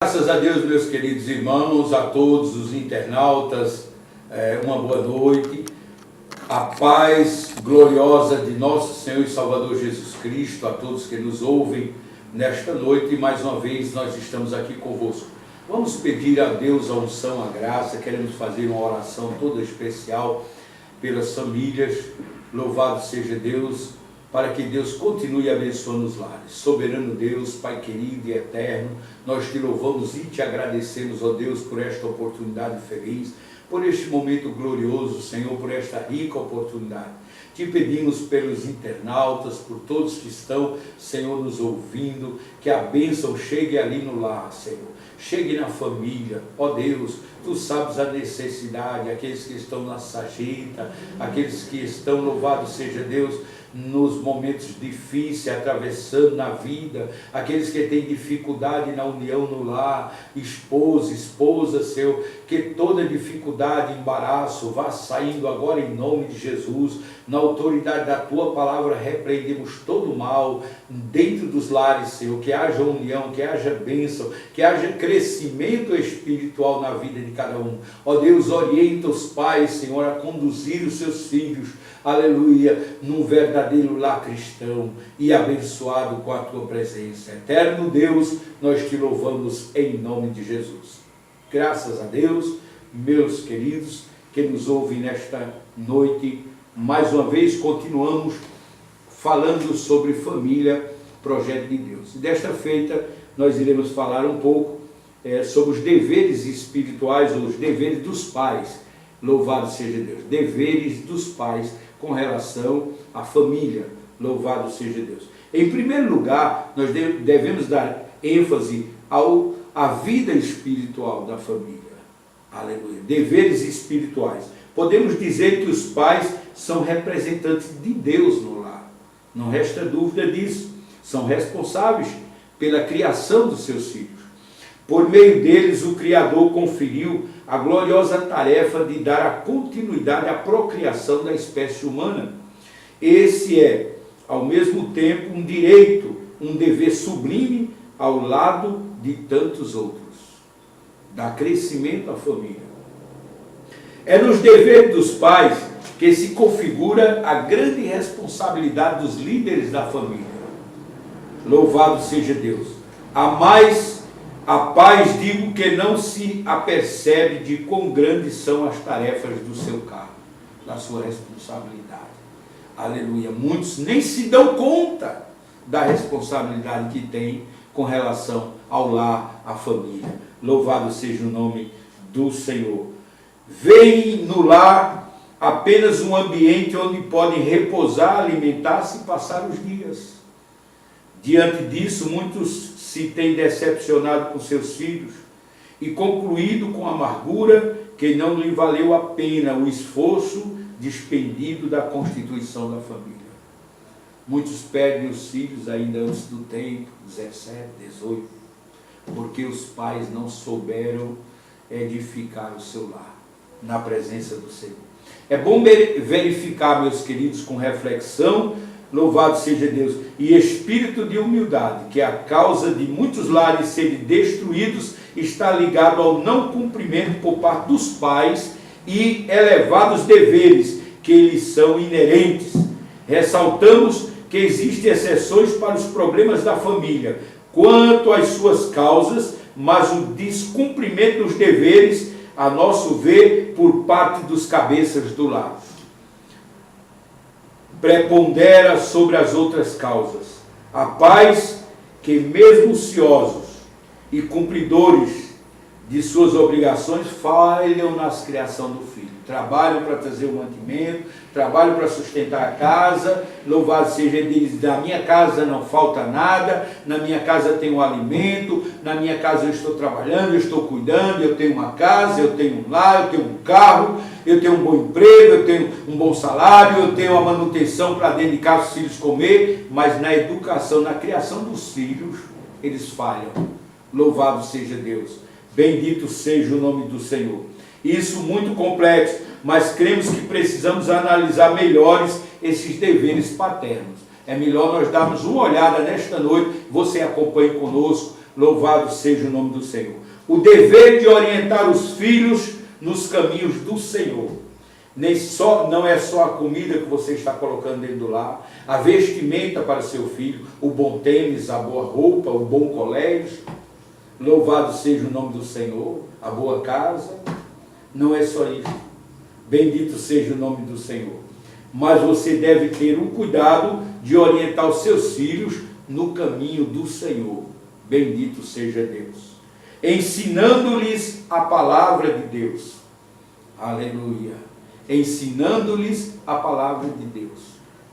Graças a Deus, meus queridos irmãos, a todos os internautas, uma boa noite. A paz gloriosa de nosso Senhor e Salvador Jesus Cristo, a todos que nos ouvem nesta noite, e mais uma vez nós estamos aqui convosco. Vamos pedir a Deus a unção, a graça, queremos fazer uma oração toda especial pelas famílias. Louvado seja Deus, para que Deus continue abençoando os lares. Soberano Deus, Pai querido e eterno, nós te louvamos e te agradecemos, ó Deus, por esta oportunidade feliz, por este momento glorioso, Senhor, por esta rica oportunidade. Te pedimos pelos internautas, por todos que estão, Senhor, nos ouvindo, que a bênção chegue ali no lar, Senhor. Chegue na família, ó Deus, Tu sabes a necessidade, aqueles que estão na sarjeta, aqueles que estão, louvado seja Deus, nos momentos difíceis, atravessando na vida, aqueles que têm dificuldade na união no lar, esposa, Senhor, que toda dificuldade, embaraço, vá saindo agora em nome de Jesus. Na autoridade da Tua palavra, repreendemos todo o mal dentro dos lares, Senhor, que haja união, que haja bênção, que haja crescimento espiritual na vida de cada um. Ó Deus, orienta os pais, Senhor, a conduzir os seus filhos, aleluia, num verdadeiro lar cristão e abençoado com a Tua presença. Eterno Deus, nós Te louvamos em nome de Jesus. Graças a Deus, meus queridos, que nos ouvem nesta noite. Mais uma vez, continuamos falando sobre família, projeto de Deus. E desta feita, nós iremos falar um pouco sobre os deveres espirituais, ou os deveres dos pais. Louvado seja Deus. Deveres dos pais com relação à família. Louvado seja Deus. Em primeiro lugar, nós devemos dar ênfase à vida espiritual da família. Aleluia. Deveres espirituais. Podemos dizer que os pais são representantes de Deus no lar. Não resta dúvida disso. São responsáveis pela criação dos seus filhos. Por meio deles, o Criador conferiu a gloriosa tarefa de dar a continuidade à procriação da espécie humana. Esse é, ao mesmo tempo, um direito, um dever sublime ao lado de tantos outros. Dá crescimento à família. É nos deveres dos pais que se configura a grande responsabilidade dos líderes da família. Louvado seja Deus. A paz digo que não se apercebe de quão grandes são as tarefas do seu cargo, da sua responsabilidade. Aleluia. Muitos nem se dão conta da responsabilidade que tem com relação ao lar, à família. Louvado seja o nome do Senhor. Veem no lar apenas um ambiente onde podem repousar, alimentar-se e passar os dias. Diante disso, muitos se têm decepcionado com seus filhos e concluído com amargura que não lhe valeu a pena o esforço despendido da constituição da família. Muitos perdem os filhos ainda antes do tempo, 17, 18, porque os pais não souberam edificar o seu lar na presença do Senhor. É bom verificar, meus queridos, com reflexão, louvado seja Deus, e espírito de humildade, que a causa de muitos lares serem destruídos está ligado ao não cumprimento por parte dos pais e elevados deveres que lhes são inerentes. Ressaltamos que existem exceções para os problemas da família, quanto às suas causas, mas o descumprimento dos deveres, a nosso ver, por parte dos cabeças do lar, prepondera sobre as outras causas. Há pais que, mesmo ociosos e cumpridores de suas obrigações, falham na criação do filho. Trabalham para trazer o mantimento, trabalham para sustentar a casa. Louvado seja Deus. Na minha casa não falta nada, na minha casa tem um alimento, na minha casa eu estou trabalhando, eu estou cuidando, eu tenho uma casa, eu tenho um lar, eu tenho um carro, eu tenho um bom emprego, eu tenho um bom salário, eu tenho a manutenção para dentro de casa os filhos comer, mas na educação, na criação dos filhos, eles falham. Louvado seja Deus. Bendito seja o nome do Senhor. Isso muito complexo, mas cremos que precisamos analisar melhores esses deveres paternos. É melhor nós darmos uma olhada nesta noite, você acompanhe conosco, Louvado seja o nome do Senhor. O dever de orientar os filhos nos caminhos do Senhor. Não é só a comida que você está colocando dentro do lar, a vestimenta para seu filho, o bom tênis, a boa roupa, o bom colégio. Louvado seja o nome do Senhor, a boa casa. Não é só isso. Bendito seja o nome do Senhor. Mas você deve ter o cuidado de orientar os seus filhos no caminho do Senhor. Bendito seja Deus. Ensinando-lhes a palavra de Deus. Aleluia. Ensinando-lhes a palavra de Deus.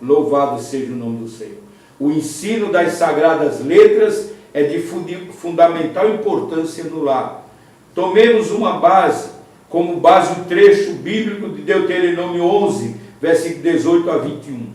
Louvado seja o nome do Senhor. O ensino das sagradas letras é de fundamental importância no lar. Tomemos uma base, como base o trecho bíblico de Deuteronômio 11, versículo 18 a 21.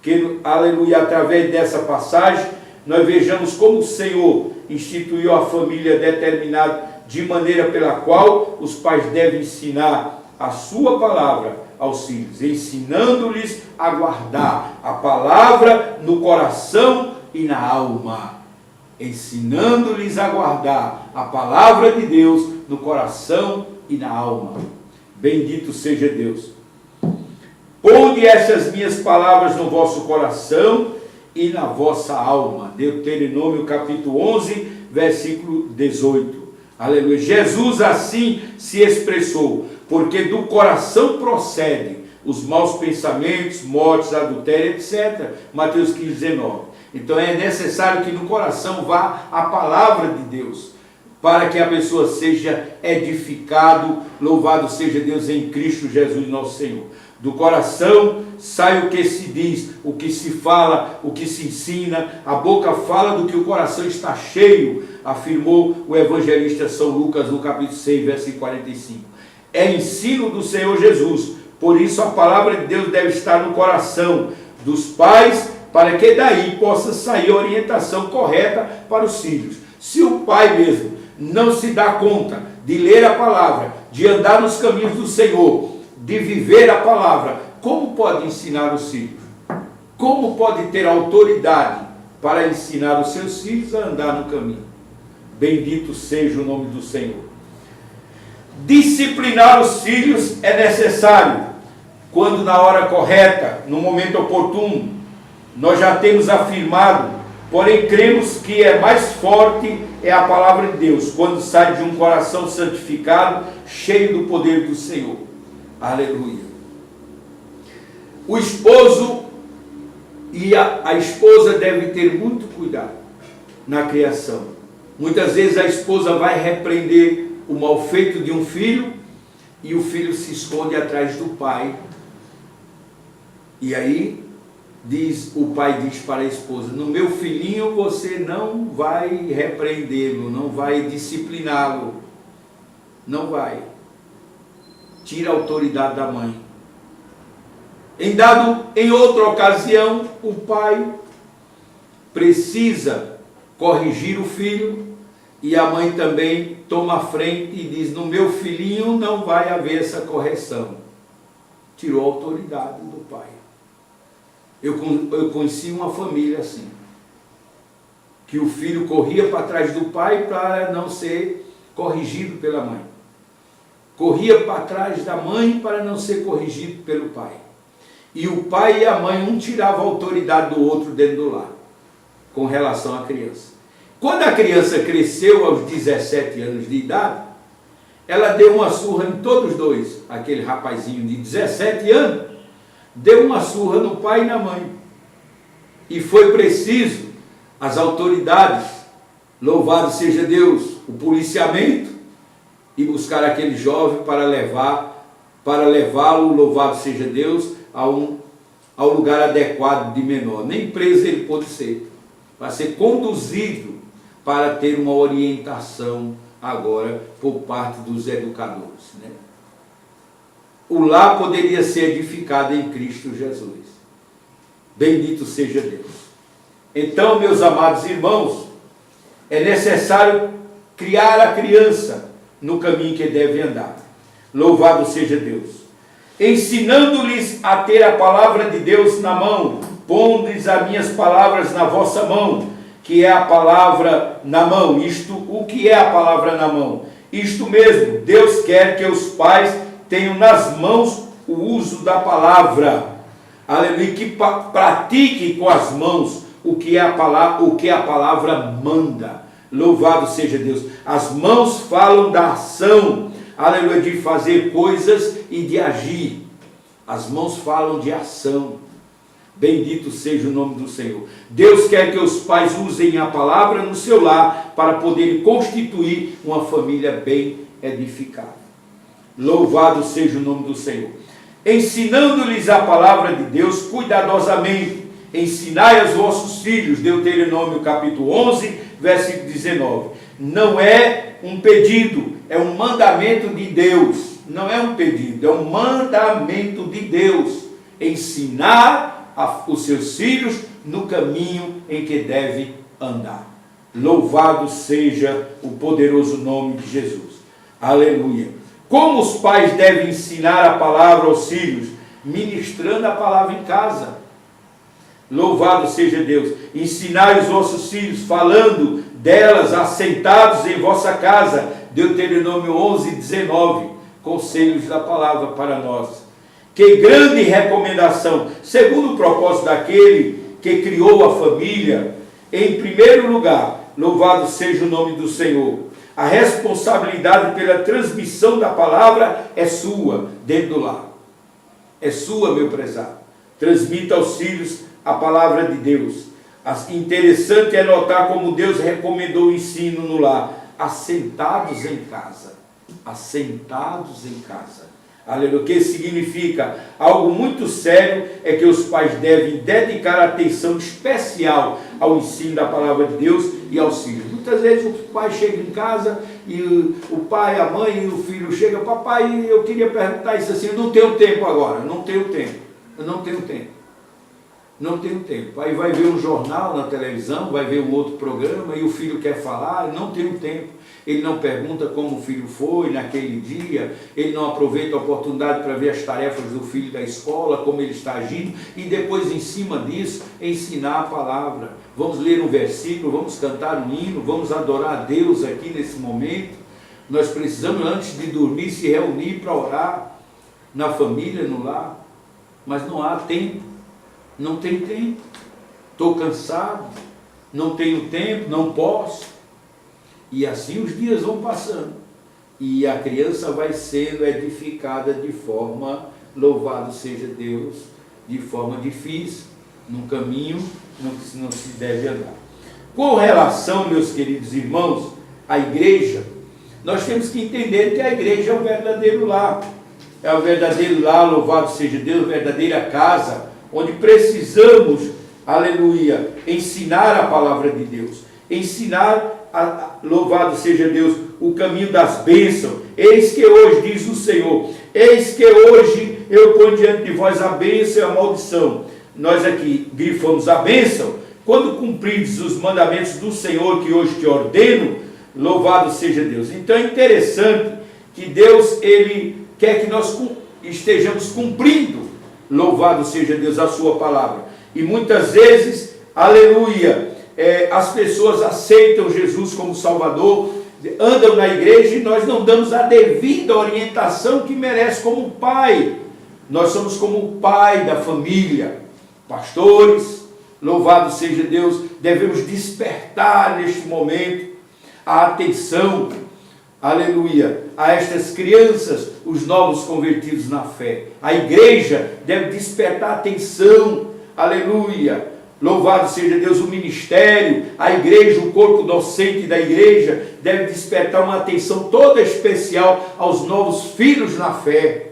Que, aleluia, através dessa passagem, nós vejamos como o Senhor instituiu a família determinada de maneira pela qual os pais devem ensinar a sua palavra aos filhos, ensinando-lhes a guardar a palavra no coração e na alma. Ensinando-lhes a guardar a palavra de Deus no coração e na alma. Bendito seja Deus. Ponde estas minhas palavras no vosso coração e na vossa alma. Deuteronômio capítulo 11, versículo 18. Aleluia. Jesus assim se expressou, porque do coração procedem os maus pensamentos, mortes, adultério, etc. Mateus 15, 19. Então é necessário que no coração vá a palavra de Deus, para que a pessoa seja edificado, louvado seja Deus em Cristo Jesus nosso Senhor. Do coração sai o que se diz, o que se fala, o que se ensina, a boca fala do que o coração está cheio, afirmou o evangelista São Lucas no capítulo 6, versículo 45. É ensino do Senhor Jesus, por isso a palavra de Deus deve estar no coração dos pais, para que daí possa sair a orientação correta para os filhos. Se o pai mesmo não se dá conta de ler a palavra, de andar nos caminhos do Senhor, de viver a palavra, como pode ensinar os filhos? Como pode ter autoridade para ensinar os seus filhos a andar no caminho? Bendito seja o nome do Senhor. Disciplinar os filhos é necessário, quando na hora correta, no momento oportuno. Nós já temos afirmado, porém cremos que é mais forte é a palavra de Deus, quando sai de um coração santificado, cheio do poder do Senhor. Aleluia. O esposo e a esposa devem ter muito cuidado na criação. Muitas vezes a esposa vai repreender o mal feito de um filho e o filho se esconde atrás do pai. E aí o pai diz para a esposa: no meu filhinho você não vai repreendê-lo, não vai discipliná-lo, não vai. Tira a autoridade da mãe. Em outra ocasião, o pai precisa corrigir o filho e a mãe também toma a frente e diz: no meu filhinho não vai haver essa correção. Tirou a autoridade do pai. Eu conheci uma família assim, que o filho corria para trás do pai para não ser corrigido pela mãe. Corria para trás da mãe para não ser corrigido pelo pai. E o pai e a mãe, um tirava a autoridade do outro dentro do lar, com relação à criança. Quando a criança cresceu aos 17 anos de idade, ela deu uma surra em todos dois. Aquele rapazinho de 17 anos, deu uma surra no pai e na mãe. E foi preciso as autoridades, louvado seja Deus, o policiamento, e buscar aquele jovem para levá-lo, louvado seja Deus, ao lugar adequado de menor. Nem preso ele pôde ser, para ser conduzido para ter uma orientação agora por parte dos educadores, né? O lar poderia ser edificado em Cristo Jesus. Bendito seja Deus. Então, meus amados irmãos, é necessário criar a criança no caminho que deve andar. Louvado seja Deus. Ensinando-lhes a ter a palavra de Deus na mão, pondo-lhes as minhas palavras na vossa mão, que é a palavra na mão. Isto, o que é a palavra na mão? Isto mesmo, Deus quer que os pais tenham nas mãos o uso da palavra. Aleluia, que pratique com as mãos o que a palavra manda. Louvado seja Deus. As mãos falam da ação, aleluia, de fazer coisas e de agir. As mãos falam de ação. Bendito seja o nome do Senhor. Deus quer que os pais usem a palavra no seu lar para poderem constituir uma família bem edificada. Louvado seja o nome do Senhor. Ensinando-lhes a palavra de Deus cuidadosamente. Ensinai aos vossos filhos, Deuteronômio capítulo 11, versículo 19. Não é um pedido, é um mandamento de Deus. Não é um pedido, é um mandamento de Deus. Ensinar os seus filhos no caminho em que deve andar. Louvado seja o poderoso nome de Jesus. Aleluia. Como os pais devem ensinar a palavra aos filhos? Ministrando a palavra em casa. Louvado seja Deus. Ensinai os vossos filhos, falando delas, assentados em vossa casa. Deuteronômio 11, 19. Conselhos da palavra para nós. Que grande recomendação, segundo o propósito daquele que criou a família. Em primeiro lugar, louvado seja o nome do Senhor. A responsabilidade pela transmissão da palavra é sua, dentro do lar. É sua, meu prezado. Transmita aos filhos a palavra de Deus. Interessante é notar como Deus recomendou o ensino no lar. Assentados em casa. Assentados em casa. Aleluia. O que significa? Algo muito sério é que os pais devem dedicar atenção especial ao ensino da palavra de Deus e aos filhos. Muitas vezes o pai chega em casa e o pai, a mãe e o filho chegam: papai, eu queria perguntar isso assim, eu não tenho tempo agora, não tenho tempo, eu não tenho tempo. Não tenho tempo. Aí vai ver um jornal na televisão, vai ver um outro programa e o filho quer falar, não tenho tempo. Ele não pergunta como o filho foi naquele dia, ele não aproveita a oportunidade para ver as tarefas do filho da escola, como ele está agindo, e depois, em cima disso, ensinar a palavra. Vamos ler um versículo, vamos cantar um hino, vamos adorar a Deus aqui nesse momento. Nós precisamos, antes de dormir, se reunir para orar na família, no lar, mas não há tempo. Não tem tempo, estou cansado, não tenho tempo, não posso. E assim os dias vão passando. E a criança vai sendo edificada de forma, louvado seja Deus, de forma difícil, num caminho que não se deve andar. Com relação, meus queridos irmãos, à igreja, nós temos que entender que a igreja é o verdadeiro lar. É o verdadeiro lar, louvado seja Deus, a verdadeira casa, onde precisamos, aleluia, ensinar a palavra de Deus, ensinar, louvado seja Deus, o caminho das bênçãos. Eis que hoje, diz o Senhor, eis que hoje eu ponho diante de vós a bênção e a maldição. Nós aqui grifamos a bênção, quando cumprides os mandamentos do Senhor que hoje te ordeno, louvado seja Deus. Então é interessante que Deus, Ele quer que nós estejamos cumprindo, louvado seja Deus, a sua palavra. E muitas vezes, aleluia, as pessoas aceitam Jesus como Salvador, andam na igreja e nós não damos a devida orientação que merece como pai. Nós somos como o pai da família. Pastores, louvado seja Deus, devemos despertar neste momento a atenção, aleluia, a estas crianças, os novos convertidos na fé. A igreja deve despertar atenção, aleluia, louvado seja Deus, o ministério, a igreja, o corpo docente da igreja, deve despertar uma atenção toda especial aos novos filhos na fé.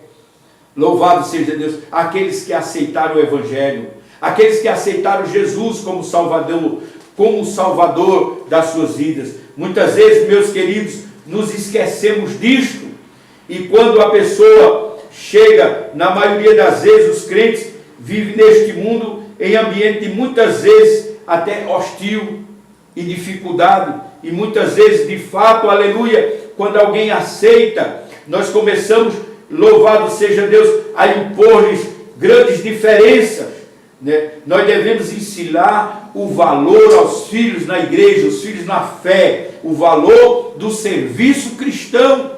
Louvado seja Deus, aqueles que aceitaram o Evangelho, aqueles que aceitaram Jesus como Salvador das suas vidas. Muitas vezes, meus queridos, nos esquecemos disto, e quando a pessoa chega, na maioria das vezes, os crentes vivem neste mundo em ambiente muitas vezes até hostil e dificuldade, e muitas vezes, de fato, aleluia, quando alguém aceita, nós começamos, louvado seja Deus, a impor-lhes grandes diferenças, né? Nós devemos ensinar o valor aos filhos na igreja, os filhos na fé, o valor do serviço cristão.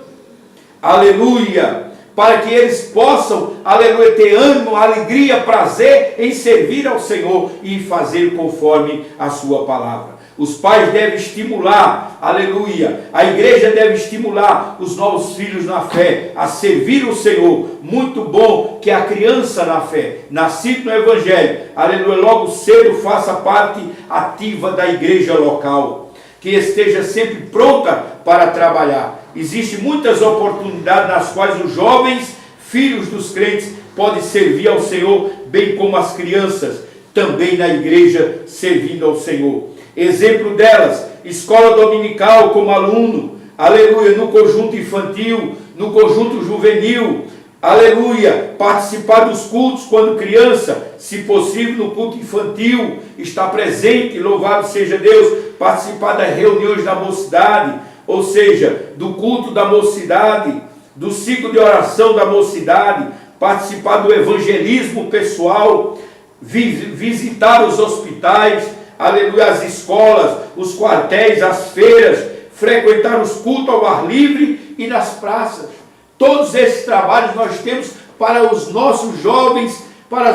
Aleluia! Para que eles possam, aleluia, ter ânimo, alegria, prazer em servir ao Senhor e fazer conforme a sua palavra. Os pais devem estimular, aleluia, a igreja deve estimular os novos filhos na fé, a servir o Senhor. Muito bom que a criança na fé, nascido no Evangelho, aleluia, logo cedo faça parte ativa da igreja local, que esteja sempre pronta para trabalhar. Existem muitas oportunidades nas quais os jovens filhos dos crentes podem servir ao Senhor, bem como as crianças também na igreja servindo ao Senhor. Exemplo delas, escola dominical como aluno, aleluia, no conjunto infantil, no conjunto juvenil, aleluia, participar dos cultos quando criança, se possível no culto infantil, estar presente, louvado seja Deus, participar das reuniões da mocidade, ou seja, do culto da mocidade, do ciclo de oração da mocidade, participar do evangelismo pessoal, visitar os hospitais, aleluia, as escolas, os quartéis, as feiras, frequentar os cultos ao ar livre e nas praças. Todos esses trabalhos nós temos para os nossos jovens, para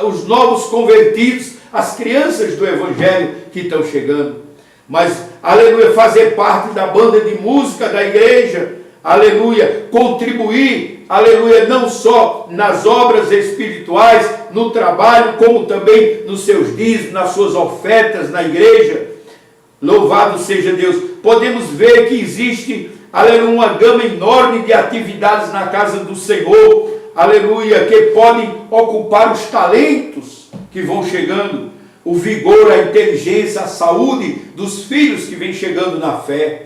os novos convertidos, as crianças do Evangelho que estão chegando. Mas, aleluia, fazer parte da banda de música da igreja, aleluia, contribuir, aleluia, não só nas obras espirituais, no trabalho, como também nos seus dízimos, nas suas ofertas na igreja. Louvado seja Deus. Podemos ver que existe, aleluia, uma gama enorme de atividades na casa do Senhor, aleluia, que podem ocupar os talentos que vão chegando, o vigor, a inteligência, a saúde dos filhos que vêm chegando na fé.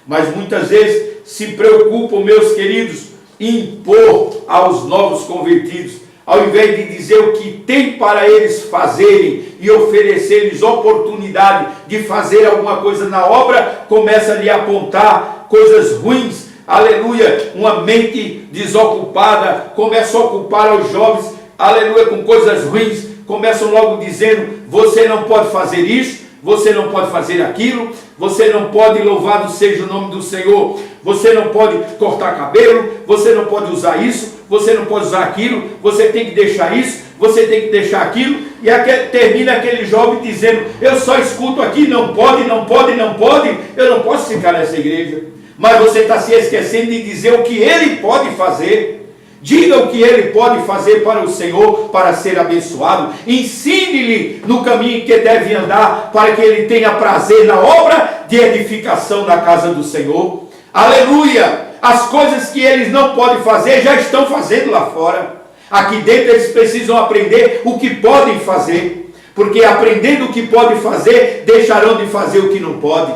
Mas muitas vezes se preocupam, meus queridos, em impor aos novos convertidos, ao invés de dizer o que tem para eles fazerem e oferecer-lhes oportunidade de fazer alguma coisa na obra, começa a lhe apontar coisas ruins, aleluia, uma mente desocupada, começa a ocupar os jovens, aleluia, com coisas ruins, começam logo dizendo, você não pode fazer isso, você não pode fazer aquilo, você não pode, louvado seja o nome do Senhor, você não pode cortar cabelo, você não pode usar isso, você não pode usar aquilo, você tem que deixar isso, você tem que deixar aquilo, e termina aquele jovem dizendo, eu só escuto aqui, não pode, não pode, não pode, eu não posso ficar nessa igreja. Mas você está se esquecendo de dizer o que ele pode fazer. Diga o que ele pode fazer para o Senhor, para ser abençoado. Ensine-lhe no caminho que deve andar, para que ele tenha prazer na obra de edificação na casa do Senhor. Aleluia! As coisas que eles não podem fazer, já estão fazendo lá fora. Aqui dentro eles precisam aprender o que podem fazer. Porque aprendendo o que podem fazer, deixarão de fazer o que não podem.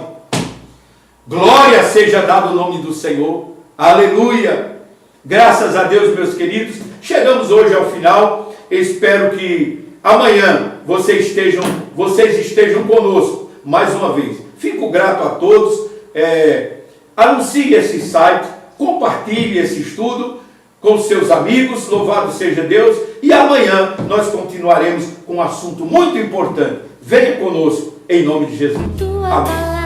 Glória seja dado o nome do Senhor. Aleluia! Graças a Deus, meus queridos, chegamos hoje ao final. Espero que amanhã vocês estejam conosco mais uma vez. Fico grato a todos. Anuncie esse site, compartilhe esse estudo com seus amigos, louvado seja Deus. E amanhã nós continuaremos com um assunto muito importante. Venha conosco, em nome de Jesus. Amém.